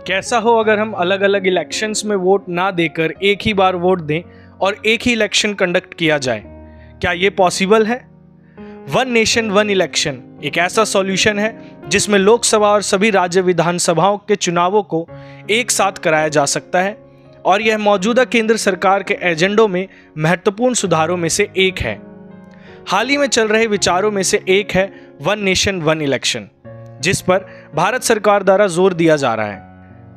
कैसा हो अगर हम अलग अलग इलेक्शंस में वोट ना देकर एक ही बार वोट दें और एक ही इलेक्शन कंडक्ट किया जाए? क्या ये पॉसिबल है? वन नेशन वन इलेक्शन एक ऐसा सॉल्यूशन है जिसमें लोकसभा और सभी राज्य विधानसभाओं के चुनावों को एक साथ कराया जा सकता है और यह मौजूदा केंद्र सरकार के एजेंडों में महत्वपूर्ण सुधारों में से एक है। हाल ही में चल रहे विचारों में से एक है वन नेशन वन इलेक्शन, जिस पर भारत सरकार द्वारा जोर दिया जा रहा है।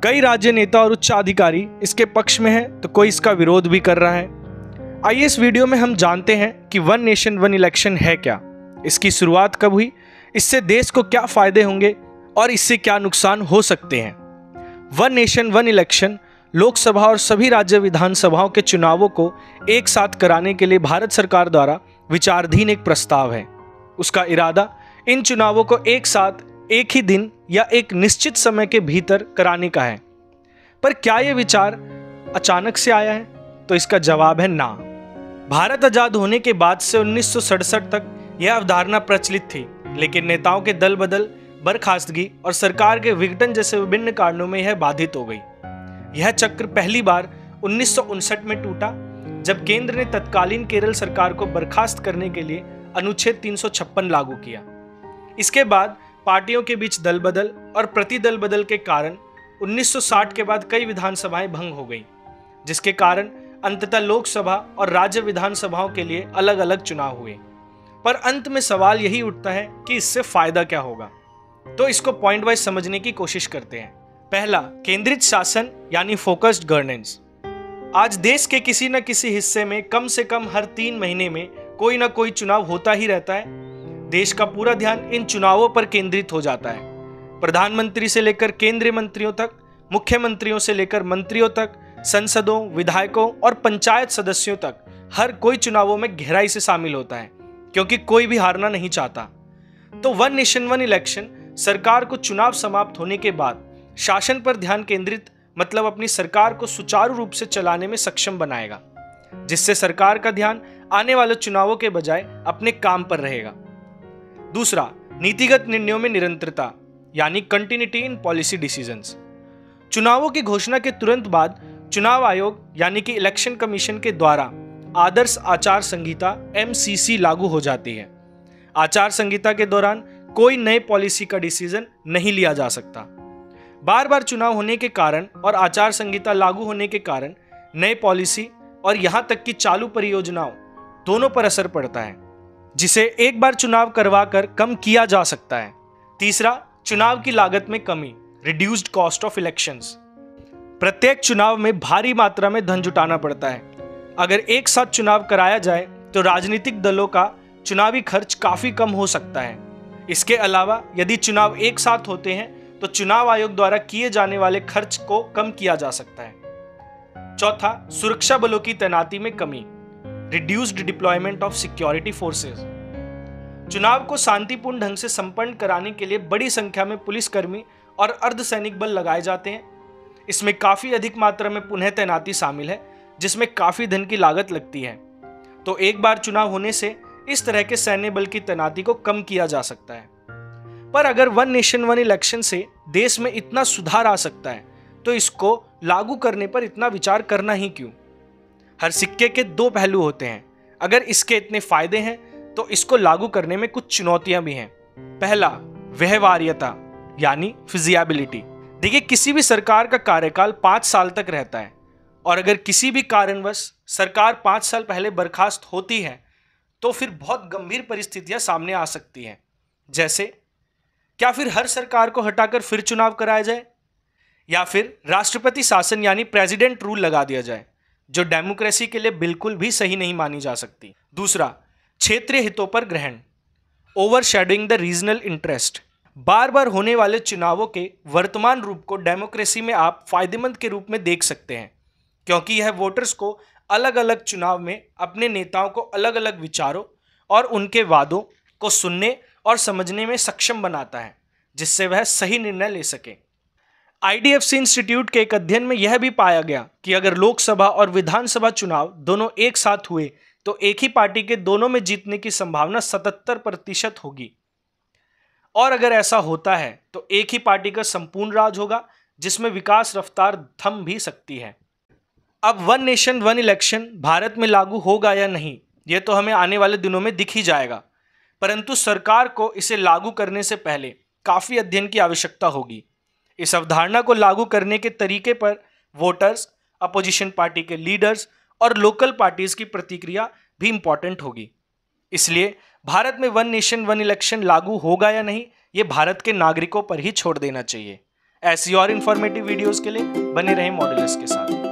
कई राज्य नेता और उच्च अधिकारी इसके पक्ष में हैं तो कोई इसका विरोध भी कर रहा है। आइए इस वीडियो में हम जानते हैं कि वन नेशन वन इलेक्शन है क्या, इसकी शुरुआत कब हुई, इससे देश को क्या फायदे होंगे और इससे क्या नुकसान हो सकते हैं। One nation one election Lok Sabha और सभी राज्य विधानसभाओं के चुनावों को एक साथ कराने के लिए भारत सरकार द्वारा विचाराधीन एक प्रस्ताव है। उसका इरादा इन चुनावों को एक साथ एक ही दिन या एक निश्चित समय के भीतर कराने का है। पर क्या यह विचार अचानक से आया है? तो इसका जवाब है ना। भारत आजाद होने के बाद से 1967 तक यह अवधारणा प्रचलित थी, लेकिन नेताओं के दल बदल, बर्खास्तगी और सरकार के विघटन जैसे विभिन्न कारणों में यह बाधित हो गई। यह चक्र पहली बार 1959 में टूटा, जब केंद्र ने तत्कालीन केरल सरकार को बर्खास्त करने के लिए अनुच्छेद 356 लागू किया। इसके बाद पार्टियों के बीच दल बदल और प्रतिदल बदल के कारण 1960 के बाद कई विधानसभाएं भंग हो गईं, जिसके कारण अंततः लोकसभा और राज्य विधानसभाओं के लिए अलग अलग चुनाव हुए। पर अंत में सवाल यही उठता है कि इससे फायदा क्या होगा। तो इसको पॉइंट वाइज समझने की कोशिश करते हैं। पहला, केंद्रित शासन यानी फोकस्ड गवर्नेंस। आज देश के किसी न किसी हिस्से में कम से कम हर 3 महीने में कोई ना कोई चुनाव होता ही रहता है। देश का पूरा ध्यान इन चुनावों पर केंद्रित हो जाता है। प्रधानमंत्री से लेकर केंद्रीय मंत्रियों तक, मुख्यमंत्रियों से लेकर मंत्रियों तक, संसदों, विधायकों और पंचायत सदस्यों तक हर कोई चुनावों में गहराई से शामिल होता है, क्योंकि कोई भी हारना नहीं चाहता। तो वन नेशन वन इलेक्शन सरकार को चुनाव समाप्त होने के बाद शासन पर ध्यान केंद्रित, मतलब अपनी सरकार को सुचारू रूप से चलाने में सक्षम बनाएगा, जिससे सरकार का ध्यान आने वाले चुनावों के बजाय अपने काम पर रहेगा। दूसरा, नीतिगत निर्णयों में निरंतरता यानी कंटिन्यूटी इन पॉलिसी डिसीजंस। चुनावों की घोषणा के तुरंत बाद चुनाव आयोग यानी कि इलेक्शन कमीशन के द्वारा आदर्श आचार संहिता MCC लागू हो जाती है। आचार संहिता के दौरान कोई नए पॉलिसी का डिसीजन नहीं लिया जा सकता। बार बार चुनाव होने के कारण और आचार संहिता लागू होने के कारण नए पॉलिसी और यहां तक कि चालू परियोजनाओं दोनों पर असर पड़ता है, जिसे एक बार चुनाव करवाकर कम किया जा सकता है। तीसरा, चुनाव की लागत में कमी, रिड्यूस्ड कॉस्ट ऑफ इलेक्शंस। प्रत्येक चुनाव में भारी मात्रा में धन जुटाना पड़ता है। अगर एक साथ चुनाव कराया जाए तो राजनीतिक दलों का चुनावी खर्च काफी कम हो सकता है। इसके अलावा यदि चुनाव एक साथ होते हैं तो चुनाव आयोग द्वारा किए जाने वाले खर्च को कम किया जा सकता है। चौथा, सुरक्षा बलों की तैनाती में कमी, reduced deployment of security forces. चुनाव को शांतिपूर्ण ढंग से संपन्न कराने के लिए बड़ी संख्या में पुलिसकर्मी और अर्धसैनिक बल लगाए जाते हैं। इसमें काफी अधिक मात्रा में पुनः तैनाती शामिल है, जिसमें काफी धन की लागत लगती है। तो एक बार चुनाव होने से इस तरह के सैन्य बल की तैनाती को कम किया जा सकता है। पर अगर वन नेशन वन इलेक्शन से देश में इतना सुधार आ सकता है तो इसको लागू करने पर इतना विचार करना ही क्यों? हर सिक्के के 2 पहलू होते हैं। अगर इसके इतने फायदे हैं तो इसको लागू करने में कुछ चुनौतियां भी हैं। पहला, व्यवहार्यता यानी फिजिबिलिटी। देखिए, किसी भी सरकार का कार्यकाल 5 साल तक रहता है और अगर किसी भी कारणवश सरकार 5 साल पहले बर्खास्त होती है तो फिर बहुत गंभीर परिस्थितियां सामने आ सकती हैं। जैसे, क्या फिर हर सरकार को हटाकर फिर चुनाव कराया जाए, या फिर राष्ट्रपति शासन यानी प्रेसिडेंट रूल लगा दिया जाए, जो डेमोक्रेसी के लिए बिल्कुल भी सही नहीं मानी जा सकती। दूसरा, क्षेत्रीय हितों पर ग्रहण, ओवरशैडोइंग द रीजनल इंटरेस्ट। बार बार होने वाले चुनावों के वर्तमान रूप को डेमोक्रेसी में आप फायदेमंद के रूप में देख सकते हैं, क्योंकि यह वोटर्स को अलग अलग चुनाव में अपने नेताओं को अलग अलग विचारों और उनके वादों को सुनने और समझने में सक्षम बनाता है, जिससे वह सही निर्णय ले सके। IDFC इंस्टीट्यूट के एक अध्ययन में यह भी पाया गया कि अगर लोकसभा और विधानसभा चुनाव दोनों एक साथ हुए तो एक ही पार्टी के दोनों में जीतने की संभावना 77% होगी। और अगर ऐसा होता है तो एक ही पार्टी का संपूर्ण राज होगा, जिसमें विकास रफ्तार थम भी सकती है। अब one nation one election Bharat में लागू होगा या नहीं, यह तो हमें आने वाले दिनों में दिख ही जाएगा, परंतु सरकार को इसे लागू करने से पहले काफ़ी अध्ययन की आवश्यकता होगी। इस अवधारणा को लागू करने के तरीके पर वोटर्स, अपोजिशन पार्टी के लीडर्स और लोकल पार्टीज की प्रतिक्रिया भी इंपॉर्टेंट होगी। इसलिए भारत में वन नेशन वन इलेक्शन लागू होगा या नहीं, ये भारत के नागरिकों पर ही छोड़ देना चाहिए। ऐसी और इंफॉर्मेटिव वीडियोस के लिए बने रहें मॉड्यूलस के साथ।